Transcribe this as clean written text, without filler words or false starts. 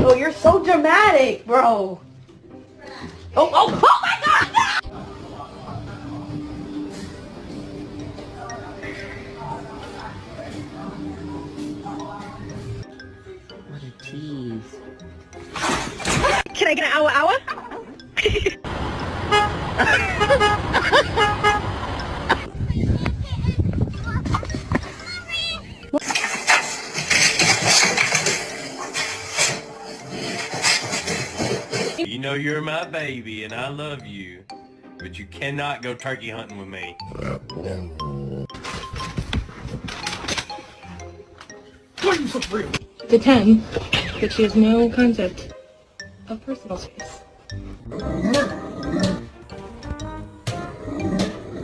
Oh, you're so dramatic, bro. Oh my God! What a tease. Can I get an hour? You know you're my baby and I love you, but you cannot go turkey hunting with me. The 10, but she has no concept of personal space.